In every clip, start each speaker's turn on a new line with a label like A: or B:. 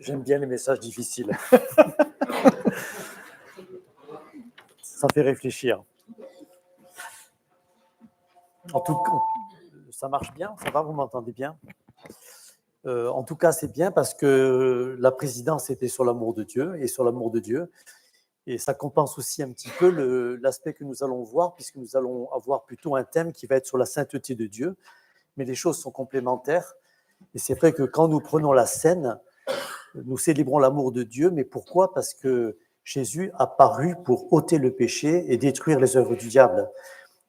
A: J'aime bien les messages difficiles. Ça fait réfléchir. En tout cas, ça marche bien, ça va, vous m'entendez bien? En tout cas, c'est bien parce que la présidence était sur l'amour de Dieu et sur l'amour de Dieu. Et ça compense aussi un petit peu l'aspect que nous allons voir, puisque nous allons avoir plutôt un thème qui va être sur la sainteté de Dieu. Mais les choses sont complémentaires. Et c'est vrai que quand nous prenons la scène, nous célébrons l'amour de Dieu. Mais pourquoi? Parce que Jésus a paru pour ôter le péché et détruire les œuvres du diable.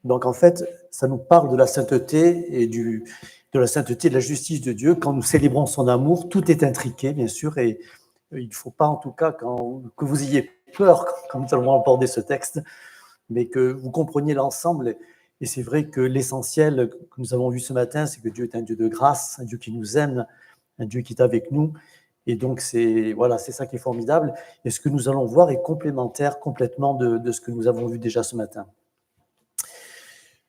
A: Donc en fait, ça nous parle de la sainteté et de la sainteté, de la justice de Dieu. Quand nous célébrons son amour, tout est intriqué, bien sûr, et il ne faut pas en tout cas que vous ayez peur quand nous allons aborder ce texte, mais que vous compreniez l'ensemble. Et c'est vrai que l'essentiel que nous avons vu ce matin, c'est que Dieu est un Dieu de grâce, un Dieu qui nous aime, un Dieu qui est avec nous. Et donc, c'est ça qui est formidable. Et ce que nous allons voir est complémentaire complètement de ce que nous avons vu déjà ce matin.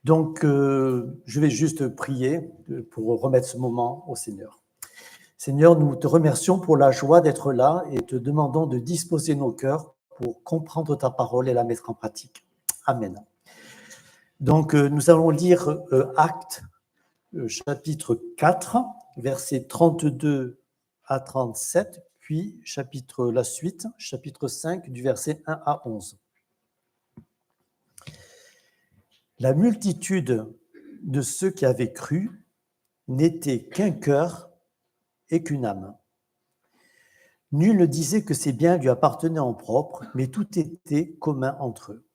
A: Donc, je vais juste prier pour remettre ce moment au Seigneur. Seigneur, nous te remercions pour la joie d'être là et te demandons de disposer nos cœurs pour comprendre ta parole et la mettre en pratique. Amen. Donc, nous allons lire Actes, chapitre 4, versets 32 à 37, puis la suite, chapitre 5, du verset 1 à 11. La multitude de ceux qui avaient cru n'était qu'un cœur et qu'une âme. Nul ne disait que ses biens lui appartenaient en propre, mais tout était commun entre eux.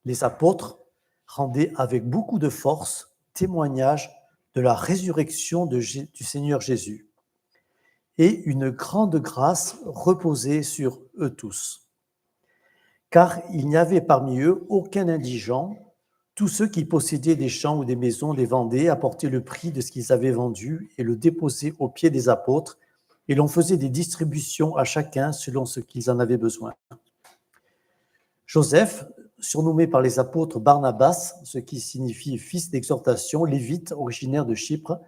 A: Les apôtres rendaient avec beaucoup de force témoignage de la résurrection du Seigneur Jésus, et une grande grâce reposait sur eux tous. Car il n'y avait parmi eux aucun indigent. Tous ceux qui possédaient des champs ou des maisons les vendaient, apportaient le prix de ce qu'ils avaient vendu et le déposaient aux pieds des apôtres, et l'on faisait des distributions à chacun selon ce qu'ils en avaient besoin. Joseph, surnommé par les apôtres Barnabas, ce qui signifie fils d'exhortation, lévite, originaire de Chypre,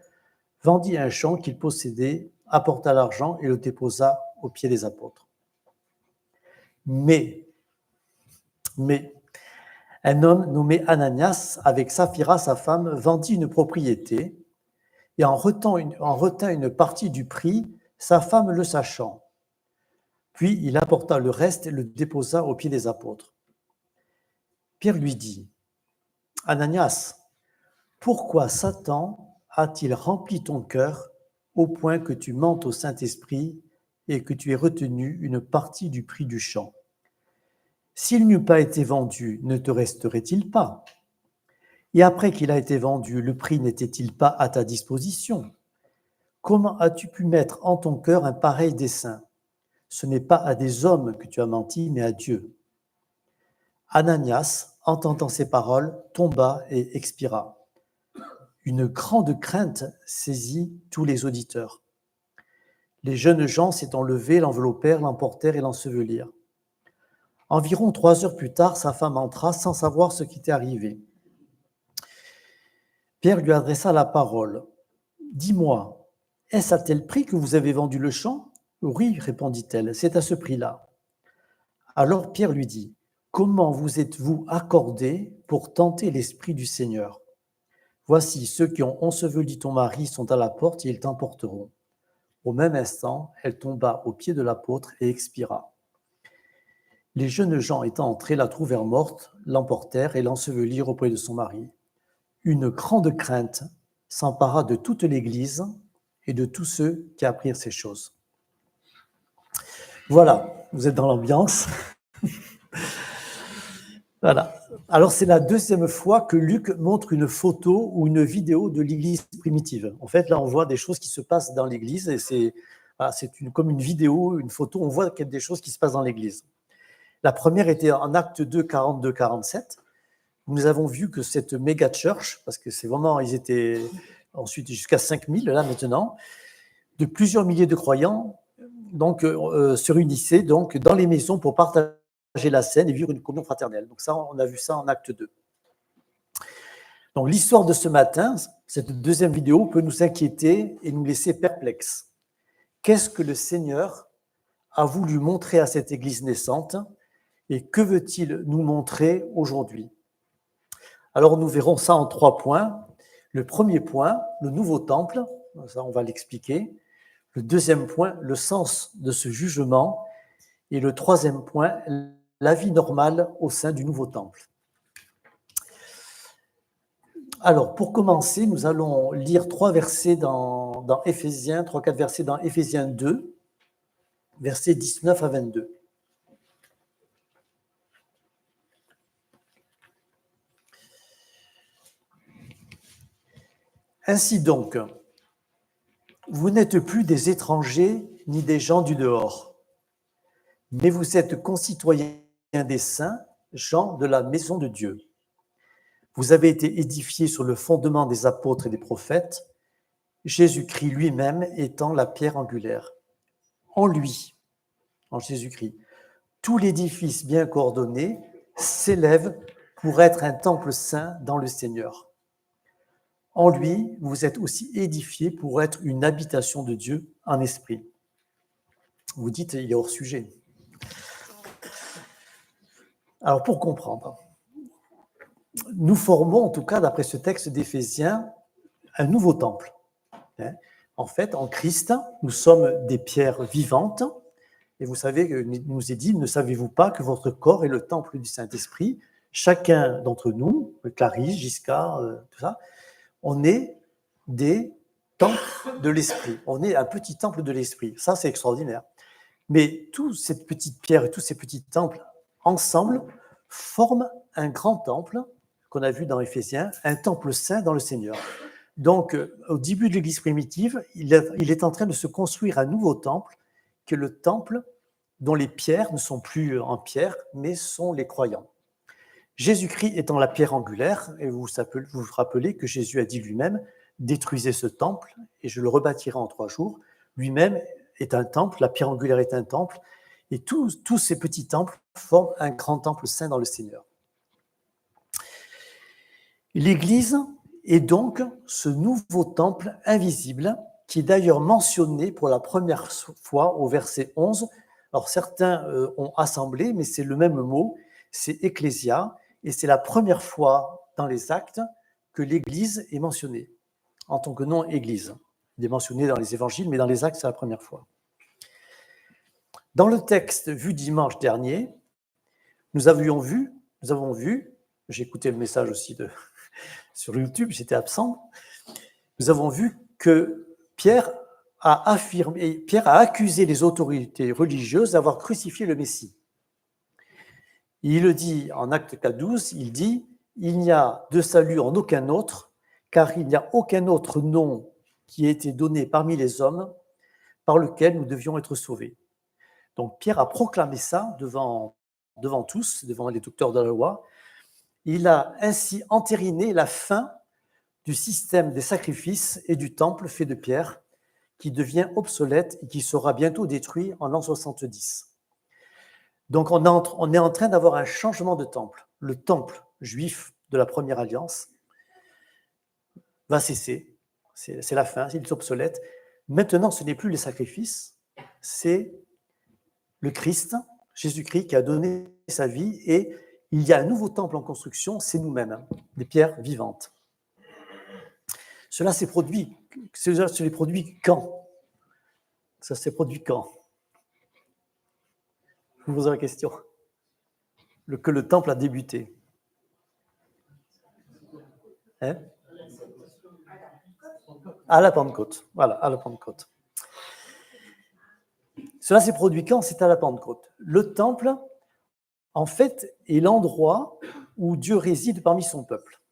A: vendit un champ qu'il possédait, apporta l'argent et le déposa aux pieds des apôtres. Mais un homme nommé Ananias, avec Saphira, sa femme, vendit une propriété et en retint une partie du prix, sa femme le sachant. Puis il apporta le reste et le déposa aux pieds des apôtres. Pierre lui dit, « Ananias, pourquoi Satan a-t-il rempli ton cœur au point que tu mentes au Saint-Esprit et que tu aies retenu une partie du prix du champ? S'il n'eût pas été vendu, ne te resterait-il pas? Et après qu'il a été vendu, le prix n'était-il pas à ta disposition? Comment as-tu pu mettre en ton cœur un pareil dessein? Ce n'est pas à des hommes que tu as menti, mais à Dieu. » Ananias, entendant ces paroles, tomba et expira. Une grande crainte saisit tous les auditeurs. Les jeunes gens s'étant levés, l'enveloppèrent, l'emportèrent et l'ensevelirent. Environ 3 heures plus tard, sa femme entra sans savoir ce qui était arrivé. Pierre lui adressa la parole. « Dis-moi, est-ce à tel prix que vous avez vendu le champ? » ?»« Oui, répondit-elle, c'est à ce prix-là. » Alors Pierre lui dit, « Comment vous êtes-vous accordés pour tenter l'Esprit du Seigneur? Voici, ceux qui ont enseveli ton mari sont à la porte et ils t'emporteront. » Au même instant, elle tomba aux pieds de l'apôtre et expira. Les jeunes gens étant entrés la trouvèrent morte, l'emportèrent et l'ensevelirent auprès de son mari. Une grande crainte s'empara de toute l'Église et de tous ceux qui apprirent ces choses. Voilà, vous êtes dans l'ambiance. Voilà. Alors, c'est la deuxième fois que Luc montre une photo ou une vidéo de l'Église primitive. En fait, là, on voit des choses qui se passent dans l'Église et c'est comme une vidéo, une photo, on voit qu'il y a des choses qui se passent dans l'Église. La première était en Acte 2, 42-47. Nous avons vu que cette méga church, parce que c'est vraiment, ils étaient ensuite jusqu'à 5000 là maintenant, de plusieurs milliers de croyants, donc se réunissaient donc dans les maisons pour partager la scène et vivre une communion fraternelle. Donc ça, on a vu ça en Acte 2. Donc l'histoire de ce matin, cette deuxième vidéo, peut nous inquiéter et nous laisser perplexes. qu'est-ce que le Seigneur a voulu montrer à cette Église naissante et que veut-il nous montrer aujourd'hui? Alors nous verrons ça en 3 points. Le premier point, le nouveau temple, ça on va l'expliquer. Le deuxième point, le sens de ce jugement. Et le troisième point, la vie normale au sein du nouveau temple. Alors, pour commencer, nous allons lire 3 versets dans Éphésiens, 3-4 versets dans Éphésiens 2, versets 19 à 22. Ainsi donc, vous n'êtes plus des étrangers ni des gens du dehors, mais vous êtes concitoyens des saints, gens de la maison de Dieu. Vous avez été édifiés sur le fondement des apôtres et des prophètes, Jésus-Christ lui-même étant la pierre angulaire. En lui, en Jésus-Christ, tout l'édifice bien coordonné s'élève pour être un temple saint dans le Seigneur. En lui, vous êtes aussi édifiés pour être une habitation de Dieu en esprit. Vous dites, il est hors sujet. Alors, pour comprendre, nous formons, en tout cas, d'après ce texte d'Éphésiens, un nouveau temple. En fait, en Christ, nous sommes des pierres vivantes. Et vous savez, il nous est dit, ne savez-vous pas que votre corps est le temple du Saint-Esprit? Chacun d'entre nous, Clarisse, Giscard, tout ça, on est des temples de l'Esprit. On est un petit temple de l'Esprit. Ça, c'est extraordinaire. Mais toutes ces petites pierres et tous ces petits temples, ensemble, forment un grand temple qu'on a vu dans Éphésiens, un temple saint dans le Seigneur. Donc, au début de l'Église primitive, il est en train de se construire un nouveau temple, qui est le temple dont les pierres ne sont plus en pierre, mais sont les croyants. Jésus-Christ étant la pierre angulaire, et vous vous rappelez que Jésus a dit lui-même, détruisez ce temple, et je le rebâtirai en 3 jours. Lui-même est un temple, la pierre angulaire est un temple, et tous ces petits temples forment un grand temple saint dans le Seigneur. L'Église est donc ce nouveau temple invisible qui est d'ailleurs mentionné pour la première fois au verset 11. Alors certains ont assemblé, mais c'est le même mot, c'est ecclésia, et c'est la première fois dans les Actes que l'Église est mentionnée, en tant que nom Église. Il est mentionné dans les Évangiles, mais dans les Actes, c'est la première fois. Dans le texte vu dimanche dernier, nous avons vu, j'ai écouté le message aussi sur YouTube, j'étais absent, nous avons vu que Pierre a accusé les autorités religieuses d'avoir crucifié le Messie. Il le dit en Acte 4:12, il dit « Il n'y a de salut en aucun autre, car il n'y a aucun autre nom qui ait été donné parmi les hommes par lequel nous devions être sauvés. » Donc Pierre a proclamé ça devant tous, devant les docteurs de la loi. Il a ainsi entériné la fin du système des sacrifices et du temple fait de pierre, qui devient obsolète et qui sera bientôt détruit en l'an 70. Donc on est en train d'avoir un changement de temple. Le temple juif de la première alliance va cesser, c'est la fin, il est obsolète. Maintenant, ce n'est plus les sacrifices, c'est le Christ, Jésus-Christ, qui a donné sa vie, et il y a un nouveau temple en construction, c'est nous-mêmes, des pierres vivantes. Cela s'est produit quand? Ça s'est produit quand? Je vous pose la question. Que le temple a débuté. Hein? À la Pentecôte. Voilà, à la Pentecôte. Cela s'est produit quand? C'est à la Pentecôte. Le temple, en fait, est l'endroit où Dieu réside parmi son peuple.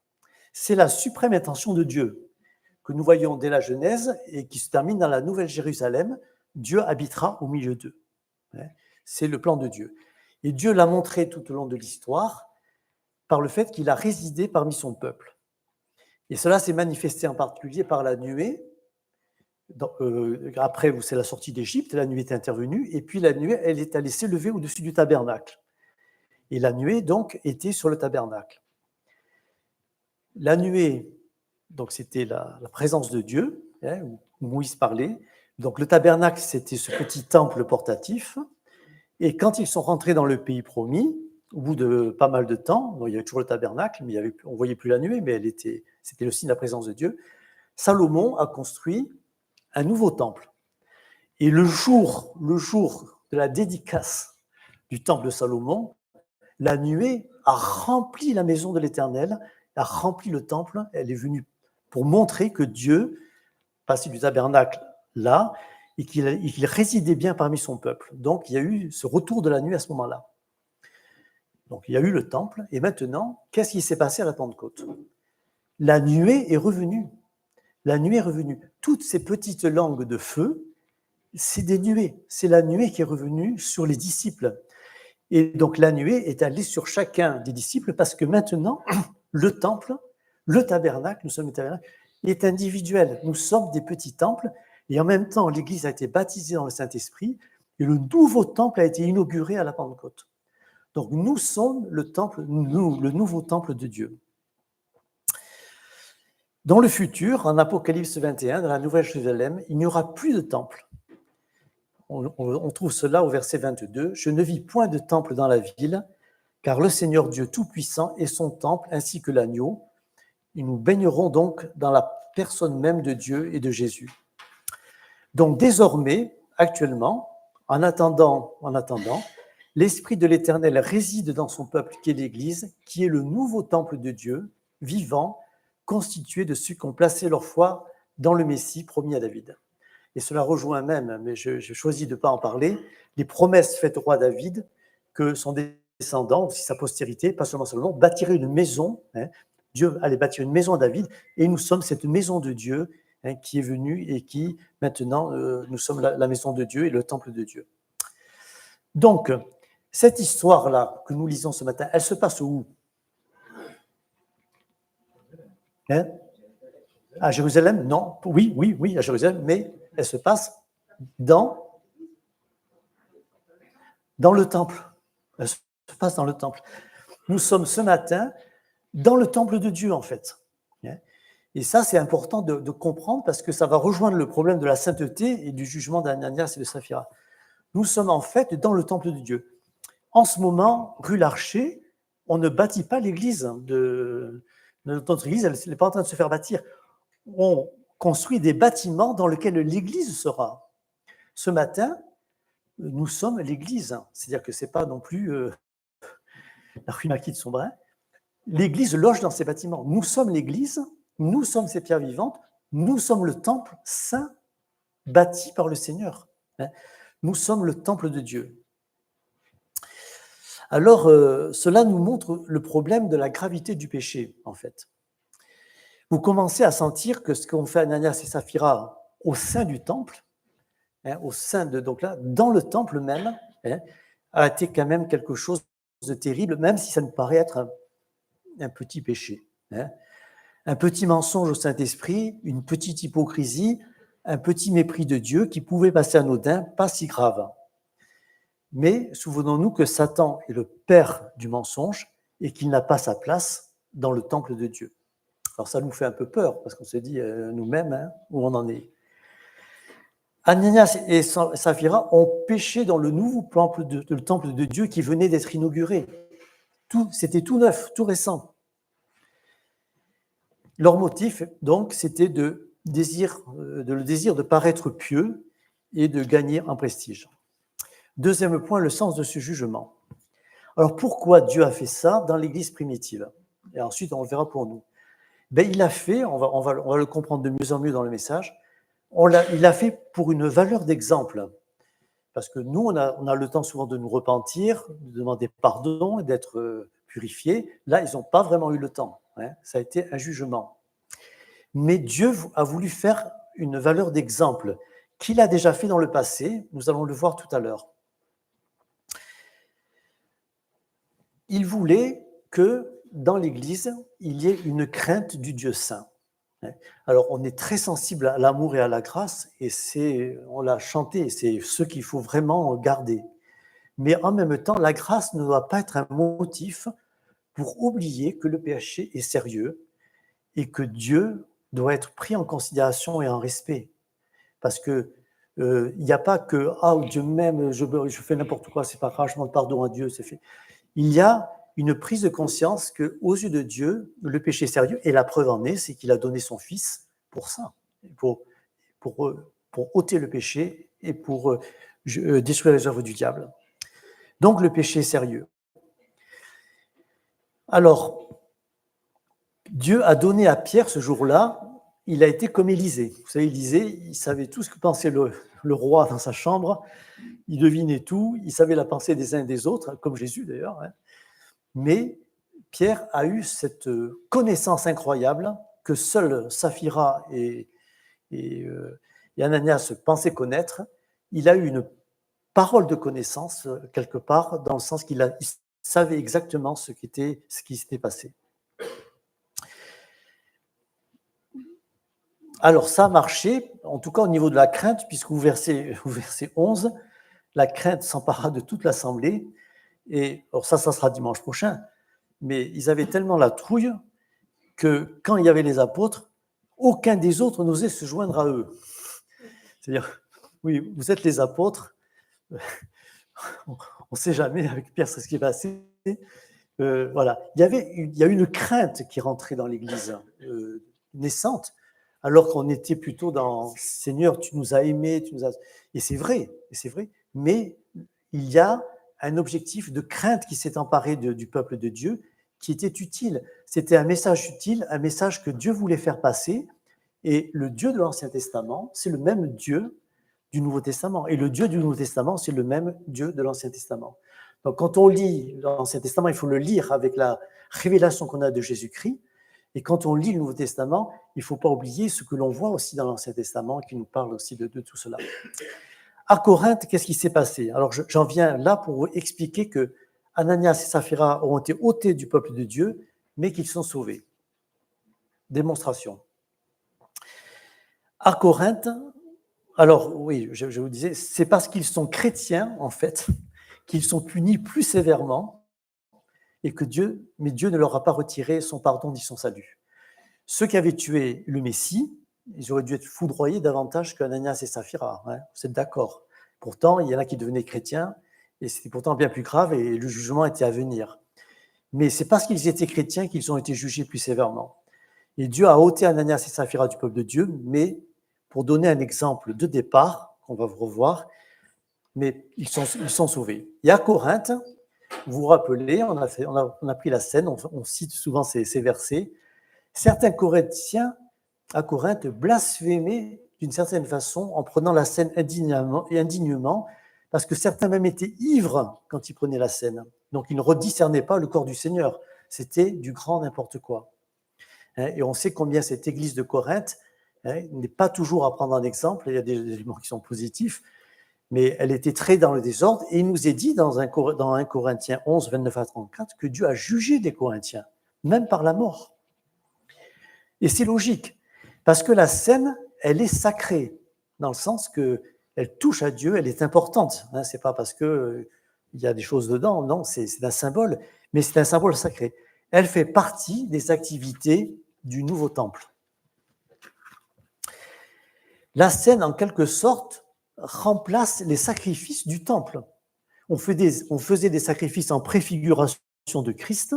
A: C'est la suprême intention de Dieu que nous voyons dès la Genèse et qui se termine dans la Nouvelle Jérusalem. Dieu habitera au milieu d'eux. C'est le plan de Dieu. Et Dieu l'a montré tout au long de l'histoire par le fait qu'il a résidé parmi son peuple. Et cela s'est manifesté en particulier par la nuée. Après, c'est la sortie d'Égypte, la nuée est intervenue, et puis la nuée, elle est allée s'élever au-dessus du tabernacle. Et la nuée, donc, était sur le tabernacle. La nuée, donc, c'était la présence de Dieu, où Moïse parlait. Donc le tabernacle, c'était ce petit temple portatif. Et quand ils sont rentrés dans le pays promis, au bout de pas mal de temps, bon, il y avait toujours le tabernacle, mais on ne voyait plus la nuée, mais c'était le signe de la présence de Dieu. Salomon a construit un nouveau temple. Et le jour de la dédicace du temple de Salomon, la nuée a rempli la maison de l'Éternel, a rempli le temple. Elle est venue pour montrer que Dieu passait du tabernacle là et qu'il résidait bien parmi son peuple. Donc, il y a eu ce retour de la nuée à ce moment-là. Donc, il y a eu le temple. Et maintenant, qu'est-ce qui s'est passé à la Pentecôte? La nuée est revenue. La nuée est revenue. Toutes ces petites langues de feu, c'est des nuées. C'est la nuée qui est revenue sur les disciples. Et donc, la nuée est allée sur chacun des disciples parce que maintenant, le temple, le tabernacle, nous sommes le tabernacle, est individuel. Nous sommes des petits temples et en même temps, l'Église a été baptisée dans le Saint-Esprit et le nouveau temple a été inauguré à la Pentecôte. Donc, nous sommes le temple, le nouveau temple de Dieu. Dans le futur, en Apocalypse 21, dans la Nouvelle Jérusalem, il n'y aura plus de temple. On trouve cela au verset 22. « Je ne vis point de temple dans la ville, car le Seigneur Dieu Tout-Puissant est son temple, ainsi que l'agneau. Et nous baignerons donc dans la personne même de Dieu et de Jésus. » Donc désormais, actuellement, en attendant, l'Esprit de l'Éternel réside dans son peuple qui est l'Église, qui est le nouveau temple de Dieu, vivant, constitué de ceux qui ont placé leur foi dans le Messie promis à David. Et cela rejoint même, mais je choisis de ne pas en parler, les promesses faites au roi David que son descendant, aussi sa postérité, pas seulement Salomon, bâtirait une maison. Dieu allait bâtir une maison à David, et nous sommes cette maison de Dieu qui est venue et qui, maintenant, nous sommes la maison de Dieu et le temple de Dieu. Donc, cette histoire-là que nous lisons ce matin, elle se passe où? À Jérusalem? Non. Oui, à Jérusalem, mais elle se passe dans le temple. Elle se passe dans le temple. Nous sommes ce matin dans le temple de Dieu, en fait. Et ça, c'est important de comprendre parce que ça va rejoindre le problème de la sainteté et du jugement d'Ananias et de Saphira. Nous sommes en fait dans le temple de Dieu. En ce moment, rue Larcher, on ne bâtit pas l'église notre église, elle n'est pas en train de se faire bâtir. On construit des bâtiments dans lesquels l'église sera. Ce matin, nous sommes l'église. C'est-à-dire que ce n'est pas non plus la rue Maquis de Sombrin. L'église loge dans ces bâtiments. Nous sommes l'église, nous sommes ces pierres vivantes, nous sommes le temple saint bâti par le Seigneur. Nous sommes le temple de Dieu. Alors, cela nous montre le problème de la gravité du péché, en fait. Vous commencez à sentir que ce qu'ont fait Ananias et Saphira au sein du temple, au sein de, donc là, dans le temple même, a été quand même quelque chose de terrible, même si ça nous paraît être un petit péché. Un petit mensonge au Saint-Esprit, une petite hypocrisie, un petit mépris de Dieu qui pouvait passer anodin, pas si grave. Mais souvenons-nous que Satan est le père du mensonge et qu'il n'a pas sa place dans le temple de Dieu. Alors ça nous fait un peu peur parce qu'on se dit nous-mêmes où on en est. Ananias et Saphira ont péché dans le nouveau temple de Dieu qui venait d'être inauguré. C'était tout neuf, tout récent. Leur motif, donc, c'était le désir de paraître pieux et de gagner en prestige. Deuxième point, le sens de ce jugement. Alors, pourquoi Dieu a fait ça dans l'Église primitive? Et ensuite, on le verra pour nous. Il l'a fait, on va le comprendre de mieux en mieux dans le message, il l'a fait pour une valeur d'exemple. Parce que nous, on a le temps souvent de nous repentir, de demander pardon et d'être purifiés. Là, ils n'ont pas vraiment eu le temps. Ça a été un jugement. Mais Dieu a voulu faire une valeur d'exemple qu'il a déjà fait dans le passé. Nous allons le voir tout à l'heure. Il voulait que dans l'Église, il y ait une crainte du Dieu saint. Alors, on est très sensible à l'amour et à la grâce, et on l'a chanté, c'est ce qu'il faut vraiment garder. Mais en même temps, la grâce ne doit pas être un motif pour oublier que le péché est sérieux et que Dieu doit être pris en considération et en respect. Parce que Il n'y a pas que « Ah, Dieu m'aime, je fais n'importe quoi, c'est pas grave, je demande pardon à Dieu, c'est fait ». Il y a une prise de conscience qu'aux yeux de Dieu, le péché est sérieux, et la preuve en est, c'est qu'il a donné son Fils pour ça, pour, pour ôter le péché et pour détruire les œuvres du diable. Donc le péché est sérieux. Alors, Dieu a donné à Pierre ce jour-là, il a été comme Élisée. Vous savez, Élisée, il savait tout ce que pensait le roi dans sa chambre, il devinait tout, il savait la pensée des uns et des autres, comme Jésus d'ailleurs. Hein. Mais Pierre a eu cette connaissance incroyable que seuls Saphira et Ananias pensaient connaître. Il a eu une parole de connaissance quelque part, dans le sens qu'il savait exactement ce qui s'était passé. Alors ça a marché, en tout cas au niveau de la crainte, puisqu'au verset 11, la crainte s'empara de toute l'assemblée, et alors ça sera dimanche prochain, mais ils avaient tellement la trouille que quand il y avait les apôtres, aucun des autres n'osait se joindre à eux. C'est-à-dire, oui, vous êtes les apôtres, on ne sait jamais avec Pierre ce qui est passé. Voilà. Il y a eu une crainte qui rentrait dans l'Église naissante, alors qu'on était plutôt dans « Seigneur, tu nous as aimés, tu nous as… » Et c'est vrai, mais il y a un objectif de crainte qui s'est emparé du peuple de Dieu, qui était utile. C'était un message utile, un message que Dieu voulait faire passer, et le Dieu de l'Ancien Testament, c'est le même Dieu du Nouveau Testament, et le Dieu du Nouveau Testament, c'est le même Dieu de l'Ancien Testament. Donc quand on lit l'Ancien Testament, il faut le lire avec la révélation qu'on a de Jésus-Christ, et quand on lit le Nouveau Testament, il ne faut pas oublier ce que l'on voit aussi dans l'Ancien Testament, qui nous parle aussi de tout cela. À Corinthe, qu'est-ce qui s'est passé? Alors j'en viens là pour vous expliquer que Ananias et Saphira ont été ôtés du peuple de Dieu, mais qu'ils sont sauvés. Démonstration. À Corinthe, alors oui, je vous disais, c'est parce qu'ils sont chrétiens, en fait, qu'ils sont punis plus sévèrement, et que Dieu ne leur a pas retiré son pardon ni son salut. Ceux qui avaient tué le Messie, ils auraient dû être foudroyés davantage qu'Ananias et Saphira, hein, vous êtes d'accord. Pourtant, il y en a qui devenaient chrétiens, et c'était pourtant bien plus grave, et le jugement était à venir. Mais c'est parce qu'ils étaient chrétiens qu'ils ont été jugés plus sévèrement. Et Dieu a ôté Ananias et Saphira du peuple de Dieu, mais pour donner un exemple de départ, qu'on va vous revoir, mais ils sont sauvés. Et à Corinthe, vous vous rappelez, on a pris la scène, on cite souvent ces versets. Certains Corinthiens à Corinthe blasphémaient d'une certaine façon en prenant la scène indignement, parce que certains même étaient ivres quand ils prenaient la scène. Donc ils ne rediscernaient pas le corps du Seigneur. C'était du grand n'importe quoi. Et on sait combien cette église de Corinthe n'est pas toujours à prendre en exemple. Il y a des éléments qui sont positifs, mais elle était très dans le désordre. Et il nous est dit dans 1 Corinthiens 11, 29 à 34, que Dieu a jugé des Corinthiens, même par la mort. Et c'est logique, parce que la scène, elle est sacrée, dans le sens qu'elle touche à Dieu, elle est importante. Ce n'est pas parce qu'il y a des choses dedans, non, c'est un symbole, mais c'est un symbole sacré. Elle fait partie des activités du nouveau temple. La scène, en quelque sorte, remplace les sacrifices du temple. On faisait des sacrifices en préfiguration de Christ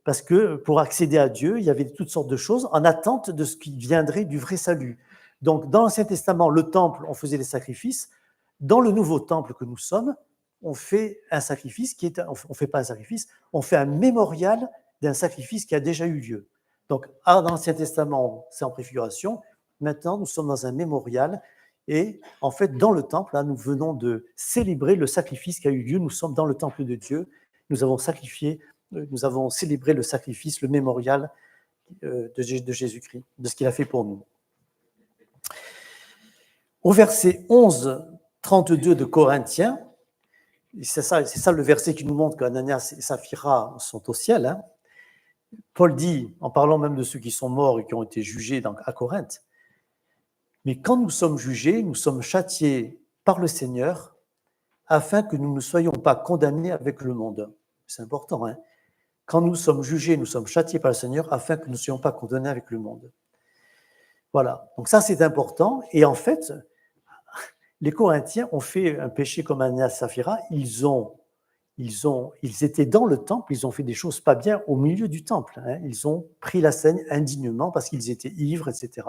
A: parce que pour accéder à Dieu, il y avait toutes sortes de choses en attente de ce qui viendrait du vrai salut. Donc, dans l'Ancien Testament, le temple, on faisait des sacrifices. Dans le nouveau temple que nous sommes, on fait un sacrifice on fait pas un sacrifice, on fait un mémorial d'un sacrifice qui a déjà eu lieu. Donc, dans l'Ancien Testament, c'est en préfiguration. Maintenant, nous sommes dans un mémorial. Et en fait, dans le temple, là, nous venons de célébrer le sacrifice qui a eu lieu. Nous sommes dans le temple de Dieu. Nous avons célébré le sacrifice, le mémorial de Jésus-Christ, de ce qu'il a fait pour nous. Au verset 11, 32 de Corinthiens, c'est ça le verset qui nous montre qu'Ananias et Saphira sont au ciel. Hein. Paul dit, en parlant même de ceux qui sont morts et qui ont été jugés à Corinthe, mais quand nous sommes jugés, nous sommes châtiés par le Seigneur afin que nous ne soyons pas condamnés avec le monde. C'est important, hein. Quand nous sommes jugés, nous sommes châtiés par le Seigneur afin que nous ne soyons pas condamnés avec le monde. Voilà, donc ça c'est important. Et en fait, les Corinthiens ont fait un péché comme Ananias et Saphira. Ils étaient dans le temple, ils ont fait des choses pas bien au milieu du temple. Hein. Ils ont pris la scène indignement parce qu'ils étaient ivres, etc.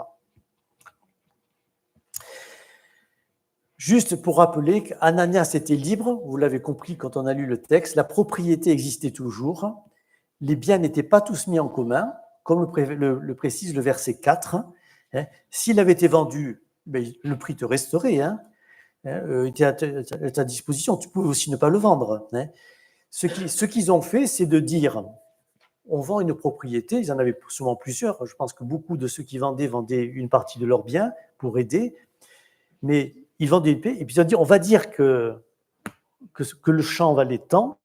A: Juste pour rappeler qu'Ananias était libre, vous l'avez compris quand on a lu le texte, la propriété existait toujours, les biens n'étaient pas tous mis en commun, comme le précise le verset 4. Hein. S'il avait été vendu, ben, le prix te resterait, hein, était à ta disposition, tu pouvais aussi ne pas le vendre. Hein. Ce qu'ils ont fait, c'est de dire, on vend une propriété, ils en avaient souvent plusieurs, je pense que beaucoup de ceux qui vendaient une partie de leurs biens pour aider, mais ils vendaient une paix, et puis ils ont dit, on va dire que le champ valait tant,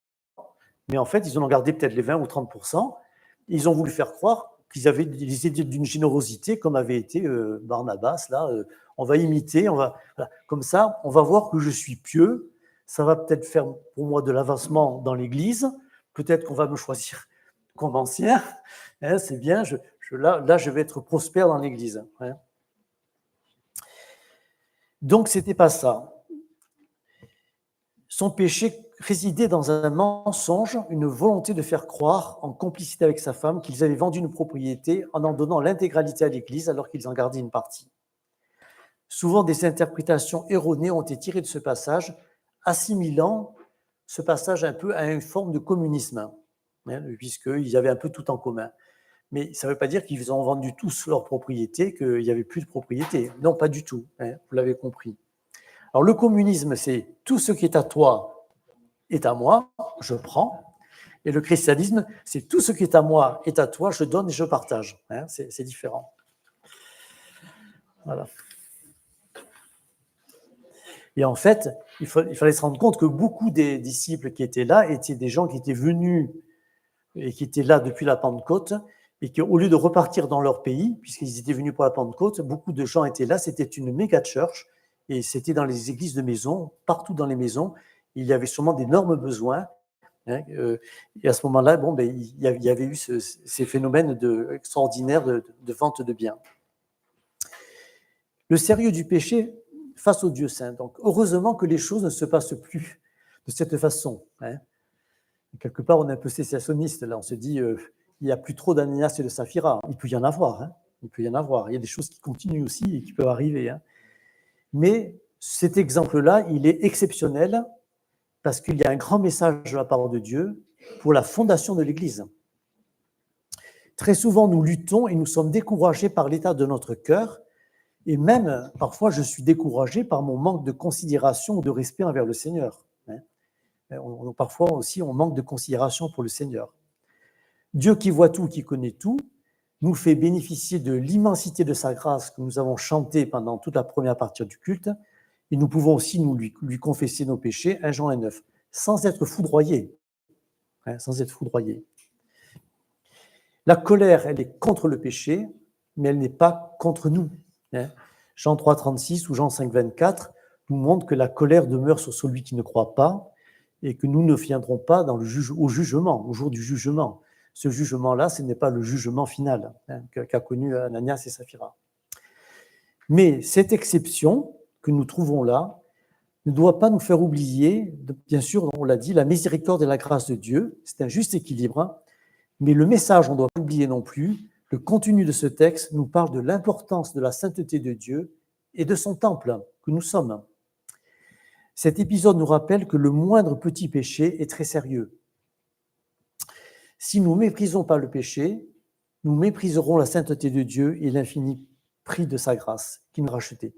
A: mais en fait, ils en ont gardé peut-être les 20 ou 30%. Ils ont voulu faire croire qu'ils étaient d'une générosité, comme avait été Barnabas. Là, on va imiter, voilà. Comme ça, on va voir que je suis pieux. Ça va peut-être faire pour moi de l'avancement dans l'Église. Peut-être qu'on va me choisir comme ancien. Hein, c'est bien, là, je vais être prospère dans l'Église. Hein. Donc, ce n'était pas ça. Son péché résidait dans un mensonge, une volonté de faire croire, en complicité avec sa femme, qu'ils avaient vendu une propriété en donnant l'intégralité à l'Église alors qu'ils en gardaient une partie. Souvent, des interprétations erronées ont été tirées de ce passage, assimilant ce passage un peu à une forme de communisme, hein, puisqu'ils avaient un peu tout en commun. Mais ça ne veut pas dire qu'ils ont vendu tous leur propriété, qu'il n'y avait plus de propriété. Non, pas du tout, hein, vous l'avez compris. Alors, le communisme, c'est tout ce qui est à toi est à moi, je prends. Et le christianisme, c'est tout ce qui est à moi est à toi, je donne et je partage. Hein, c'est différent. Voilà. Et en fait, il fallait se rendre compte que beaucoup des disciples qui étaient là étaient des gens qui étaient venus et qui étaient là depuis la Pentecôte, et qu'au lieu de repartir dans leur pays, puisqu'ils étaient venus pour la Pentecôte, beaucoup de gens étaient là, c'était une méga church, et c'était dans les églises de maison, partout dans les maisons, il y avait sûrement d'énormes besoins. Hein, et à ce moment-là, bon, ben, il y avait eu ces phénomènes extraordinaires de vente de biens. Le sérieux du péché face au Dieu saint. Donc, heureusement que les choses ne se passent plus de cette façon. Hein. Quelque part, on est un peu cessationniste. Là, on se dit, il n'y a plus trop d'Ananias et de Saphira. Il peut y en avoir. Hein. Il peut y en avoir. Il y a des choses qui continuent aussi et qui peuvent arriver. Hein. Mais cet exemple-là, il est exceptionnel parce qu'il y a un grand message de la part de Dieu pour la fondation de l'Église. Très souvent, nous luttons et nous sommes découragés par l'état de notre cœur. Et même, parfois, je suis découragé par mon manque de considération ou de respect envers le Seigneur. Parfois aussi, on manque de considération pour le Seigneur. Dieu qui voit tout, qui connaît tout, nous fait bénéficier de l'immensité de sa grâce que nous avons chanté pendant toute la première partie du culte. Et nous pouvons aussi lui confesser nos péchés, 1 Jean 1,9, sans être foudroyés. Sans être foudroyés. La colère, elle est contre le péché, mais elle n'est pas contre nous. Jean 3,36 ou Jean 5,24 nous montrent que la colère demeure sur celui qui ne croit pas et que nous ne viendrons pas au jugement, au jour du jugement. Ce jugement-là, ce n'est pas le jugement final qu'a connu Ananias et Saphira. Mais cette exception que nous trouvons là ne doit pas nous faire oublier, bien sûr, on l'a dit, la miséricorde et la grâce de Dieu. C'est un juste équilibre. Mais le message, on ne doit pas oublier non plus, le contenu de ce texte nous parle de l'importance de la sainteté de Dieu et de son temple que nous sommes. Cet épisode nous rappelle que le moindre petit péché est très sérieux. Si nous ne méprisons pas le péché, nous mépriserons la sainteté de Dieu et l'infini prix de sa grâce qui nous a rachetés.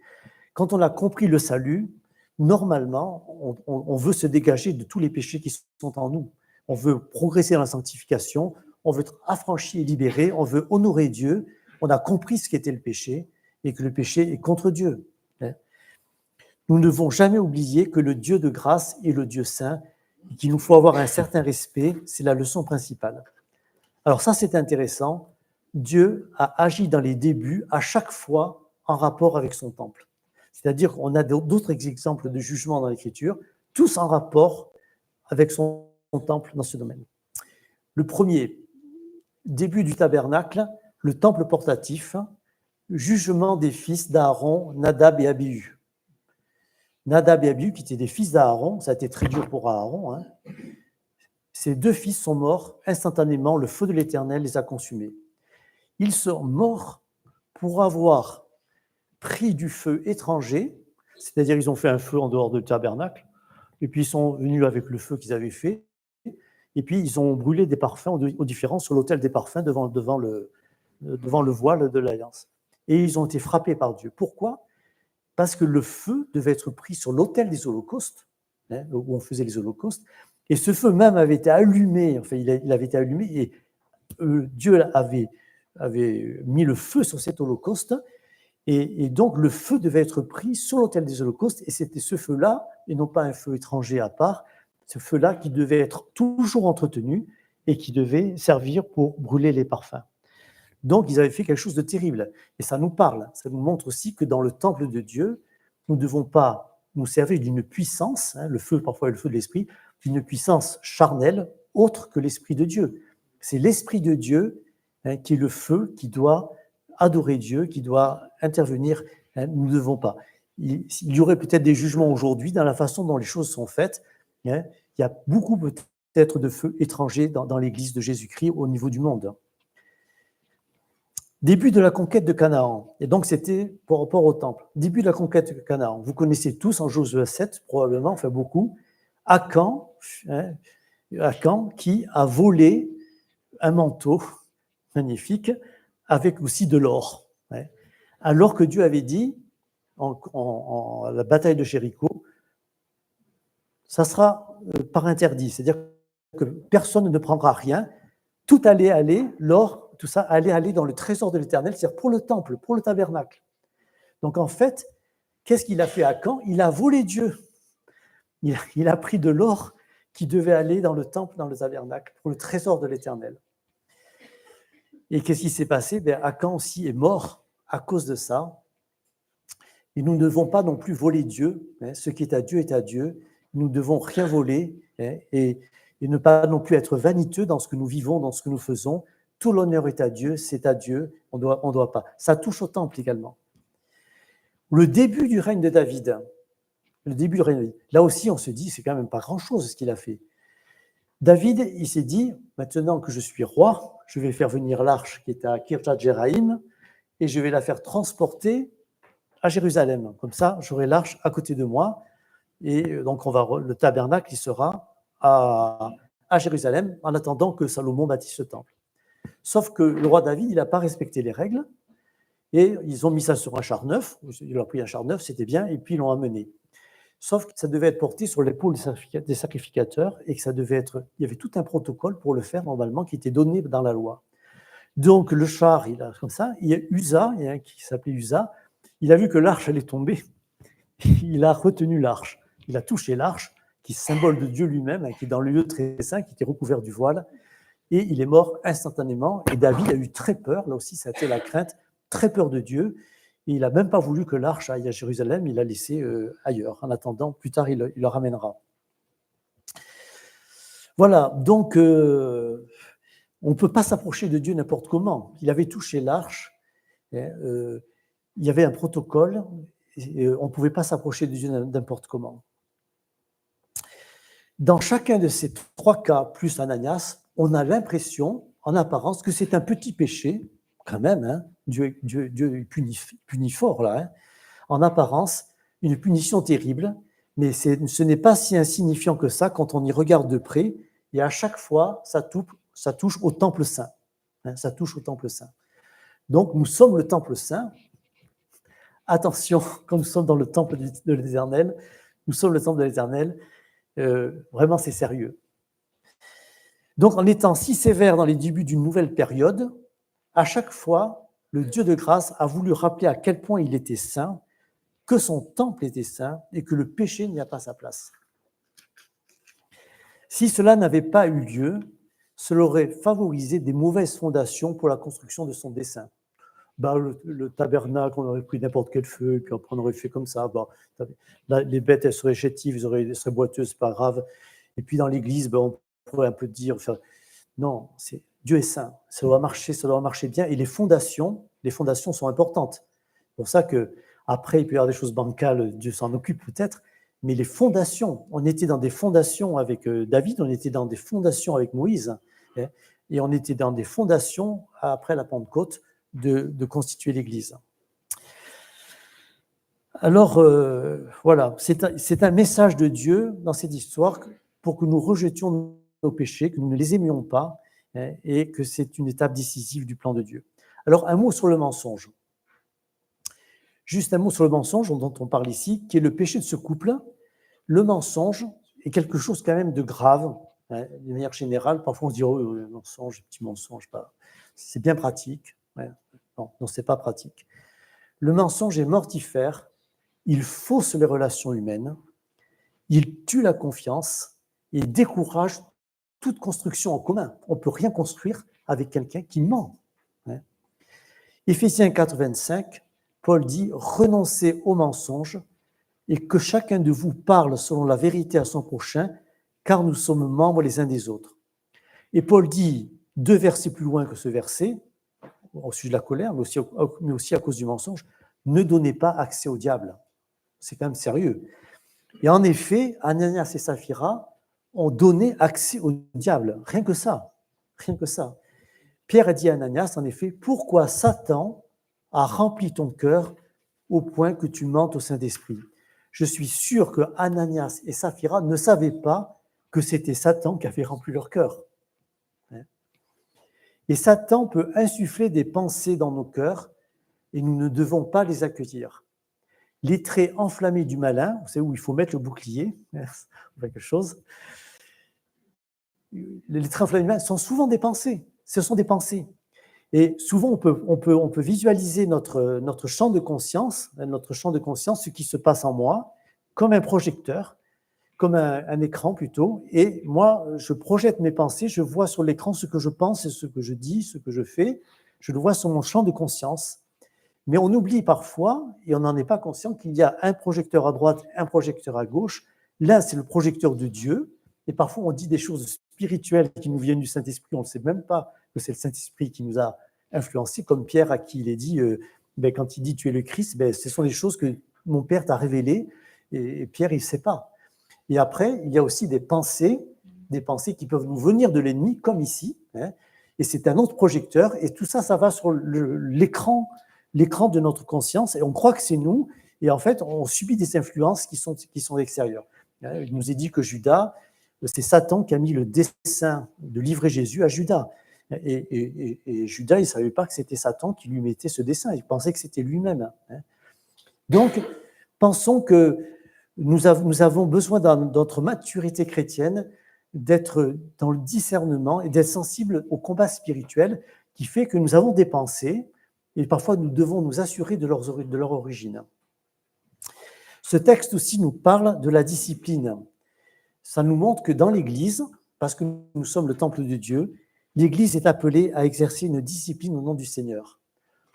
A: Quand on a compris le salut, normalement, on veut se dégager de tous les péchés qui sont en nous. On veut progresser dans la sanctification, on veut être affranchi et libéré, on veut honorer Dieu. On a compris ce qu'était le péché et que le péché est contre Dieu. Nous ne devons jamais oublier que le Dieu de grâce est le Dieu saint et qu'il nous faut avoir un certain respect. C'est la leçon principale. Alors ça, c'est intéressant. Dieu a agi dans les débuts à chaque fois en rapport avec son temple. C'est-à-dire qu'on a d'autres exemples de jugement dans l'Écriture, tous en rapport avec son temple dans ce domaine. Le premier, début du tabernacle, le temple portatif, jugement des fils d'Aaron, Nadab et Abihu. Nadab et Abihu, qui étaient des fils d'Aaron, ça a été très dur pour Aaron, hein. Ces deux fils sont morts instantanément, le feu de l'Éternel les a consumés. Ils sont morts pour avoir pris du feu étranger, c'est-à-dire ils ont fait un feu en dehors du tabernacle, et puis ils sont venus avec le feu qu'ils avaient fait, et puis ils ont brûlé des parfums aux différents sur l'autel des parfums devant le voile de l'Alliance. Et ils ont été frappés par Dieu. Pourquoi ? Parce que le feu devait être pris sur l'autel des holocaustes, hein, où on faisait les holocaustes, et ce feu même avait été allumé, enfin il avait été allumé, et Dieu avait mis le feu sur cet holocauste, et donc le feu devait être pris sur l'autel des holocaustes, et c'était ce feu-là, et non pas un feu étranger à part, ce feu-là qui devait être toujours entretenu et qui devait servir pour brûler les parfums. Donc ils avaient fait quelque chose de terrible, et ça nous parle, ça nous montre aussi que dans le temple de Dieu, nous ne devons pas nous servir d'une puissance, hein, le feu parfois est le feu de l'esprit, d'une puissance charnelle autre que l'esprit de Dieu. C'est l'esprit de Dieu, hein, qui est le feu, qui doit adorer Dieu, qui doit intervenir. Hein, nous ne devons pas. Il y aurait peut-être des jugements aujourd'hui dans la façon dont les choses sont faites. Hein. Il y a beaucoup peut-être de feux étrangers dans l'Église de Jésus-Christ au niveau du monde. Début de la conquête de Canaan. Et donc, c'était par rapport au temple. Début de la conquête de Canaan. Vous connaissez tous en Josué 7, probablement, enfin beaucoup, Akan, hein, Akan qui a volé un manteau magnifique avec aussi de l'or. Hein, alors que Dieu avait dit, en la bataille de Jéricho, ça sera par interdit. C'est-à-dire que personne ne prendra rien. Tout allait aller, l'or, tout ça allait aller dans le trésor de l'Éternel, c'est-à-dire pour le temple, pour le tabernacle. Donc en fait, qu'est-ce qu'il a fait à Akan ? Il a volé Dieu. Il a pris de l'or qui devait aller dans le temple, dans le tabernacle, pour le trésor de l'Éternel. Et qu'est-ce qui s'est passé ? Akan aussi est mort à cause de ça. Et nous ne devons pas non plus voler Dieu. Hein, ce qui est à Dieu est à Dieu. Nous ne devons rien voler, hein, et ne pas non plus être vaniteux dans ce que nous vivons, dans ce que nous faisons. Tout l'honneur est à Dieu, c'est à Dieu, on doit pas. Ça touche au temple également. Le début du règne de David, là aussi on se dit, c'est quand même pas grand-chose ce qu'il a fait. David, il s'est dit, maintenant que je suis roi, je vais faire venir l'arche qui est à Kirjat Jéraïm, et je vais la faire transporter à Jérusalem. Comme ça, j'aurai l'arche à côté de moi, et donc le tabernacle, il sera à Jérusalem, en attendant que Salomon bâtisse ce temple. Sauf que le roi David, il n'a pas respecté les règles, et ils ont mis ça sur un char neuf, il a pris un char neuf, c'était bien, et puis ils l'ont amené. Sauf que ça devait être porté sur l'épaule des sacrificateurs, et que il y avait tout un protocole pour le faire normalement, qui était donné dans la loi. Donc le char, il a comme ça, il y a Uza, il y a un qui s'appelait Uza, il a vu que l'arche allait tomber, il a retenu l'arche, il a touché l'arche, qui est symbole de Dieu lui-même, hein, qui est dans le lieu très saint, qui était recouvert du voile, et il est mort instantanément. Et David a eu très peur, là aussi ça a été la crainte, très peur de Dieu, et il n'a même pas voulu que l'arche aille à Jérusalem, il l'a laissé ailleurs. En attendant, plus tard, il le ramènera. Voilà, donc on ne peut pas s'approcher de Dieu n'importe comment. Il avait touché l'arche, hein, il y avait un protocole, et on ne pouvait pas s'approcher de Dieu n'importe comment. Dans chacun de ces trois cas, plus Ananias, on a l'impression, en apparence, que c'est un petit péché, quand même, hein, Dieu punit fort là, hein, en apparence, une punition terrible, mais ce n'est pas si insignifiant que ça quand on y regarde de près, et à chaque fois, ça touche au temple saint. Hein, ça touche au temple saint. Donc, nous sommes le temple saint. Attention, quand nous sommes dans le temple de l'Éternel, nous sommes le temple de l'Éternel, vraiment c'est sérieux. Donc en étant si sévère dans les débuts d'une nouvelle période, à chaque fois, le Dieu de grâce a voulu rappeler à quel point il était saint, que son temple était saint et que le péché n'y a pas sa place. Si cela n'avait pas eu lieu, cela aurait favorisé des mauvaises fondations pour la construction de son dessein. Le tabernacle, on aurait pris n'importe quel feu, puis après on aurait fait comme ça. Les bêtes, elles seraient chétives, elles seraient boiteuses, c'est pas grave. Et puis dans l'église, on pourrait un peu dire, non, Dieu est saint, ça doit marcher bien. Et les fondations Les fondations sont importantes. C'est pour ça qu'après, il peut y avoir des choses bancales, Dieu s'en occupe peut-être, mais les fondations, on était dans des fondations avec David, on était dans des fondations avec Moïse, hein, et on était dans des fondations, après la Pentecôte, de constituer l'Église. Alors, voilà, c'est un message de Dieu dans cette histoire pour que nous rejetions nos péchés, que nous ne les aimions pas, hein, et que c'est une étape décisive du plan de Dieu. Alors, un mot sur le mensonge. Juste un mot sur le mensonge dont on parle ici, qui est le péché de ce couple. Le mensonge est quelque chose quand même de grave, hein, de manière générale. Parfois, on se dit, oh, mensonge, petit mensonge, pas. C'est bien pratique. Ouais. Non, c'est pas pratique. Le mensonge est mortifère. Il fausse les relations humaines, il tue la confiance et décourage toute construction en commun. On ne peut rien construire avec quelqu'un qui ment. Hein. Éphésiens 4, 25, Paul dit « Renoncez au mensonge et que chacun de vous parle selon la vérité à son prochain, car nous sommes membres les uns des autres. » Et Paul dit 2 versets plus loin que ce verset, au sujet de la colère, mais aussi à cause du mensonge, « Ne donnez pas accès au diable. » C'est quand même sérieux. Et en effet, Ananias et Saphira ont donné accès au diable. Rien que ça. Rien que ça. Pierre a dit à Ananias, en effet, pourquoi Satan a rempli ton cœur au point que tu mentes au Saint-Esprit. Je suis sûr que Ananias et Saphira ne savaient pas que c'était Satan qui avait rempli leur cœur. Et Satan peut insuffler des pensées dans nos cœurs et nous ne devons pas les accueillir. Les traits enflammés du malin, vous savez où il faut mettre le bouclier, quelque chose. Les traits enflammés du malin sont souvent des pensées. Ce sont des pensées. Et souvent, on peut visualiser notre champ de conscience, ce qui se passe en moi, comme un projecteur, comme un écran plutôt. Et moi, je projette mes pensées, je vois sur l'écran ce que je pense et ce que je dis, ce que je fais. Je le vois sur mon champ de conscience. Mais on oublie parfois, et on n'en est pas conscient, qu'il y a un projecteur à droite, un projecteur à gauche. L'un, c'est le projecteur de Dieu. Et parfois, on dit des choses spirituelles qui nous viennent du Saint-Esprit. On ne sait même pas que c'est le Saint-Esprit qui nous a influencés, comme Pierre à qui il est dit, quand il dit « tu es le Christ », ce sont des choses que mon Père t'a révélées. Et Pierre, il ne sait pas. Et après, il y a aussi des pensées qui peuvent nous venir de l'ennemi, comme ici. Hein, et c'est un autre projecteur. Et tout ça, ça va sur l'écran de notre conscience, et on croit que c'est nous, et en fait, on subit des influences qui sont extérieures. Il nous est dit que Judas, c'est Satan qui a mis le dessein de livrer Jésus à Judas. Et Judas, il ne savait pas que c'était Satan qui lui mettait ce dessein, il pensait que c'était lui-même. Donc, pensons que nous avons besoin dans notre maturité chrétienne d'être dans le discernement et d'être sensible au combat spirituel qui fait que nous avons des pensées, et parfois, nous devons nous assurer de leur origine. Ce texte aussi nous parle de la discipline. Ça nous montre que dans l'Église, parce que nous sommes le temple de Dieu, l'Église est appelée à exercer une discipline au nom du Seigneur.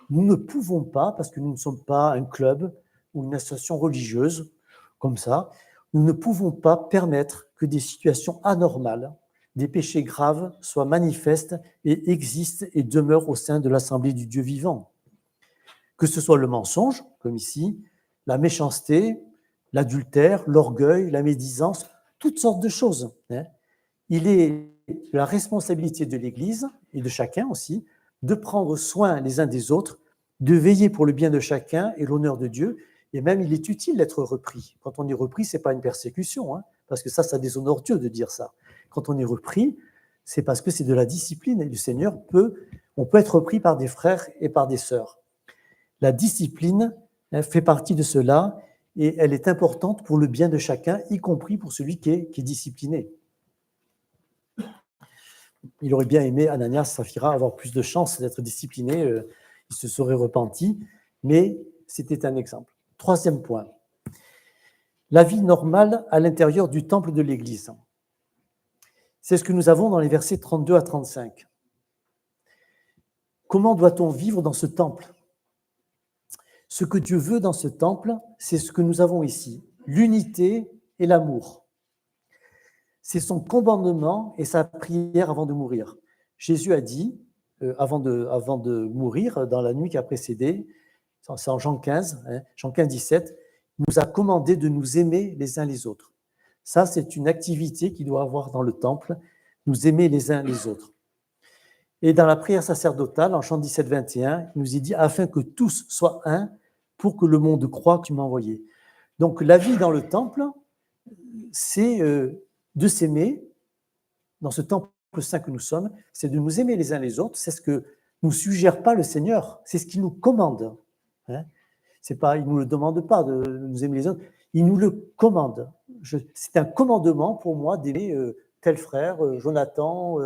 A: Nous ne pouvons pas, parce que nous ne sommes pas un club ou une association religieuse, comme ça, nous ne pouvons pas permettre que des situations anormales, des péchés graves soient manifestes et existent et demeurent au sein de l'assemblée du Dieu vivant. Que ce soit le mensonge, comme ici, la méchanceté, l'adultère, l'orgueil, la médisance, toutes sortes de choses. Il est la responsabilité de l'Église et de chacun aussi de prendre soin les uns des autres, de veiller pour le bien de chacun et l'honneur de Dieu. Et même, il est utile d'être repris. Quand on est repris, ce n'est pas une persécution, parce que ça déshonore Dieu de dire ça. Quand on est repris, c'est parce que c'est de la discipline et le Seigneur on peut être repris par des frères et par des sœurs. La discipline fait partie de cela et elle est importante pour le bien de chacun, y compris pour celui qui est discipliné. Il aurait bien aimé, Ananias, Saphira, avoir plus de chance d'être discipliné, il se serait repenti, mais c'était un exemple. 3e point, la vie normale à l'intérieur du temple de l'Église. C'est ce que nous avons dans les versets 32 à 35. Comment doit-on vivre dans ce temple ? Ce que Dieu veut dans ce temple, c'est ce que nous avons ici, l'unité et l'amour. C'est son commandement et sa prière avant de mourir. Jésus a dit, avant de mourir, dans la nuit qui a précédé, c'est en Jean 15, Jean 15, 17, il nous a commandé de nous aimer les uns les autres. Ça, c'est une activité qu'il doit avoir dans le temple, nous aimer les uns les autres. Et dans la prière sacerdotale, en chant 17, 21, il nous est dit « Afin que tous soient un, pour que le monde croie que tu m'as envoyé ». Donc, la vie dans le temple, c'est de s'aimer, dans ce temple saint que nous sommes, c'est de nous aimer les uns les autres. C'est ce que nous suggère pas le Seigneur, c'est ce qu'il nous commande. C'est pas, il ne nous le demande pas de nous aimer les autres, il nous le commande. C'est un commandement pour moi d'aimer tel frère, Jonathan,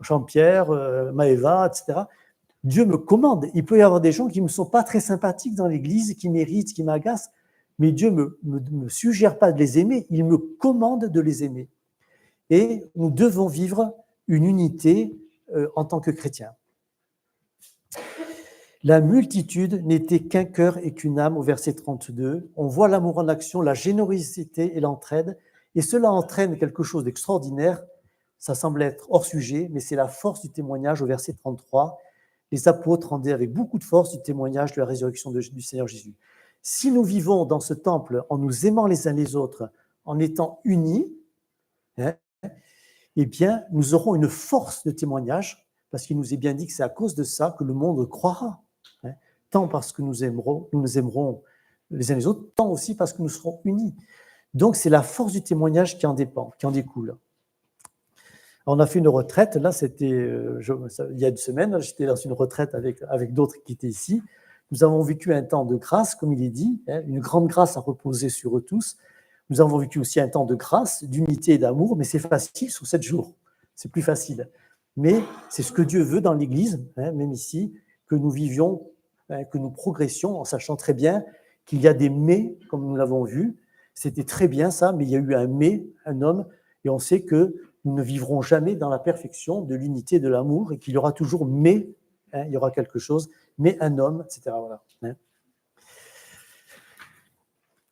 A: Jean-Pierre, Maëva, etc. Dieu me commande. Il peut y avoir des gens qui ne me sont pas très sympathiques dans l'Église, qui m'irritent, qui m'agacent, mais Dieu ne me suggère pas de les aimer, il me commande de les aimer. Et nous devons vivre une unité en tant que chrétiens. La multitude n'était qu'un cœur et qu'une âme, au verset 32. On voit l'amour en action, la générosité et l'entraide, et cela entraîne quelque chose d'extraordinaire. Ça semble être hors sujet, mais c'est la force du témoignage au verset 33. Les apôtres rendaient avec beaucoup de force du témoignage de la résurrection du Seigneur Jésus. Si nous vivons dans ce temple en nous aimant les uns les autres, en étant unis, eh bien, nous aurons une force de témoignage, parce qu'il nous est bien dit que c'est à cause de ça que le monde croira. Tant parce que nous nous aimerons les uns les autres, tant aussi parce que nous serons unis. Donc, c'est la force du témoignage qui en dépend, qui en découle. Alors, on a fait une retraite, là, c'était il y a une semaine, j'étais dans une retraite avec d'autres qui étaient ici. Nous avons vécu un temps de grâce, comme il est dit, une grande grâce à reposer sur eux tous. Nous avons vécu aussi un temps de grâce, d'unité et d'amour, mais c'est facile sur 7 jours. C'est plus facile. Mais c'est ce que Dieu veut dans l'Église, même ici, que nous vivions, que nous progressions, en sachant très bien qu'il y a des « mais », comme nous l'avons vu. C'était très bien ça, mais il y a eu un « mais », un homme, et on sait que nous ne vivrons jamais dans la perfection de l'unité, de l'amour, et qu'il y aura toujours « mais », il y aura quelque chose, mais un homme, etc. Voilà.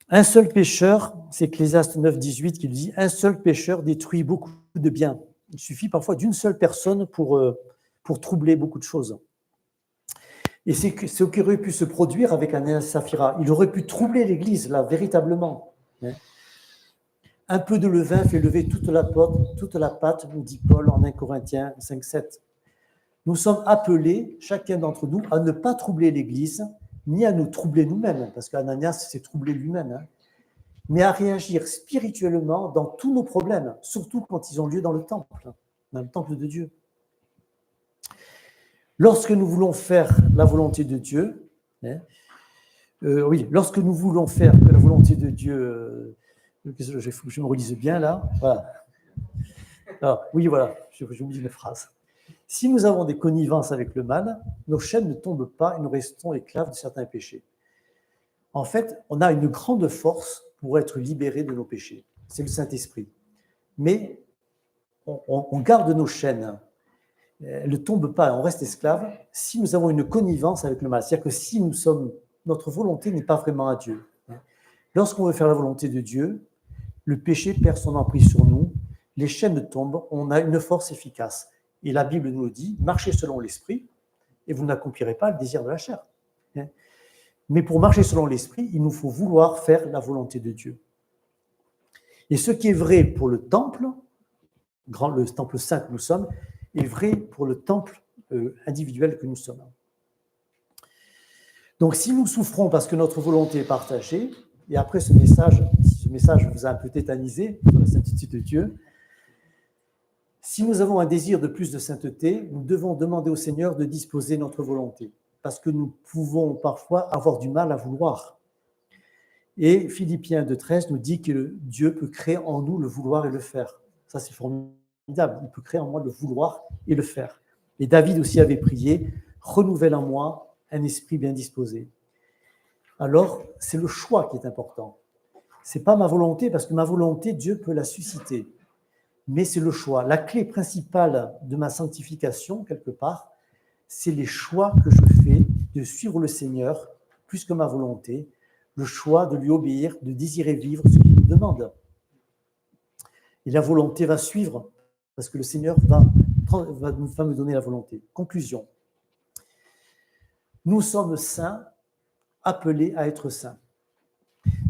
A: Un seul pécheur, c'est Ecclésiaste 9, 18 qui le dit, un seul pécheur détruit beaucoup de biens. Il suffit parfois d'une seule personne pour troubler beaucoup de choses. Et c'est ce qui aurait pu se produire avec Ananias et Saphira. Il aurait pu troubler l'Église, là, véritablement. Un peu de levain fait lever toute la pâte, nous dit Paul en 1 Corinthiens 5, 7. Nous sommes appelés, chacun d'entre nous, à ne pas troubler l'Église, ni à nous troubler nous-mêmes, parce qu'Ananias s'est troublé lui-même, mais à réagir spirituellement dans tous nos problèmes, surtout quand ils ont lieu dans le temple de Dieu. Lorsque nous voulons faire la volonté de Dieu, lorsque nous voulons faire que la volonté de Dieu, je me relise bien là, voilà. Alors, oui, voilà, j'oublie une phrase. Si nous avons des connivences avec le mal, nos chaînes ne tombent pas et nous restons esclaves de certains péchés. En fait, on a une grande force pour être libérés de nos péchés. C'est le Saint-Esprit. Mais on garde nos chaînes. Elles ne tombent pas, on reste esclaves si nous avons une connivence avec le mal. C'est-à-dire que si notre volonté n'est pas vraiment à Dieu. Lorsqu'on veut faire la volonté de Dieu, le péché perd son emprise sur nous, les chaînes tombent, on a une force efficace. Et la Bible nous dit, marchez selon l'esprit et vous n'accomplirez pas le désir de la chair. Mais pour marcher selon l'esprit, il nous faut vouloir faire la volonté de Dieu. Et ce qui est vrai pour le temple saint que nous sommes, est vrai pour le temple individuel que nous sommes. Donc si nous souffrons parce que notre volonté est partagée, et après si ce message vous a un peu tétanisé sur la sainteté de Dieu, si nous avons un désir de plus de sainteté, nous devons demander au Seigneur de disposer notre volonté, parce que nous pouvons parfois avoir du mal à vouloir. Et Philippiens 2,13 nous dit que Dieu peut créer en nous le vouloir et le faire. Ça, c'est formidable. Il peut créer en moi le vouloir et le faire. Et David aussi avait prié, « Renouvelle en moi un esprit bien disposé ». Alors, c'est le choix qui est important. Ce n'est pas ma volonté, parce que ma volonté, Dieu peut la susciter. Mais c'est le choix. La clé principale de ma sanctification, quelque part, c'est les choix que je fais de suivre le Seigneur plus que ma volonté, le choix de lui obéir, de désirer vivre ce qu'il nous demande. Et la volonté va suivre, parce que le Seigneur va va me donner la volonté. Conclusion. Nous sommes saints, appelés à être saints.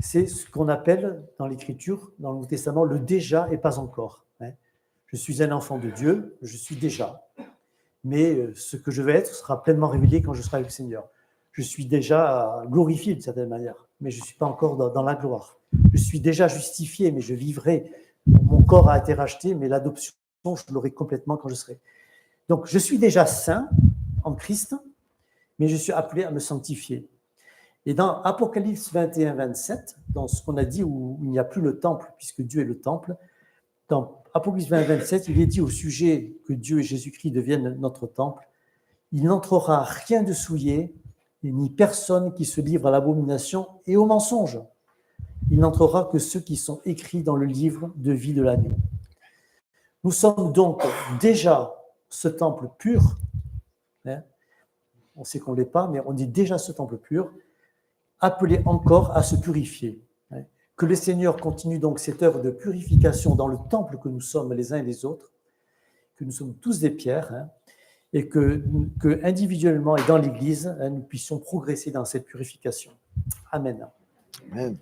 A: C'est ce qu'on appelle dans l'Écriture, dans le Nouveau Testament, le déjà et pas encore. Je suis un enfant de Dieu, je suis déjà. Mais ce que je vais être sera pleinement révélé quand je serai avec le Seigneur. Je suis déjà glorifié d'une certaine manière, mais je ne suis pas encore dans la gloire. Je suis déjà justifié, mais je vivrai. Mon corps a été racheté, mais l'adoption, je l'aurai complètement quand je serai. Donc, je suis déjà saint en Christ, mais je suis appelé à me sanctifier. Et dans Apocalypse 21-27, dans ce qu'on a dit où il n'y a plus le temple, puisque Dieu est le temple, dans Apocalypse 20-27, il est dit au sujet que Dieu et Jésus-Christ deviennent notre temple, il n'entrera rien de souillé, ni personne qui se livre à l'abomination et au mensonge. Il n'entrera que ceux qui sont écrits dans le livre de vie de l'agneau. Nous sommes donc déjà ce temple pur. On sait qu'on ne l'est pas, mais on est déjà ce temple pur, appelé encore à se purifier. Que le Seigneur continue donc cette œuvre de purification dans le temple que nous sommes les uns et les autres, que nous sommes tous des pierres, et que individuellement et dans l'Église, nous puissions progresser dans cette purification. Amen.
B: Amen.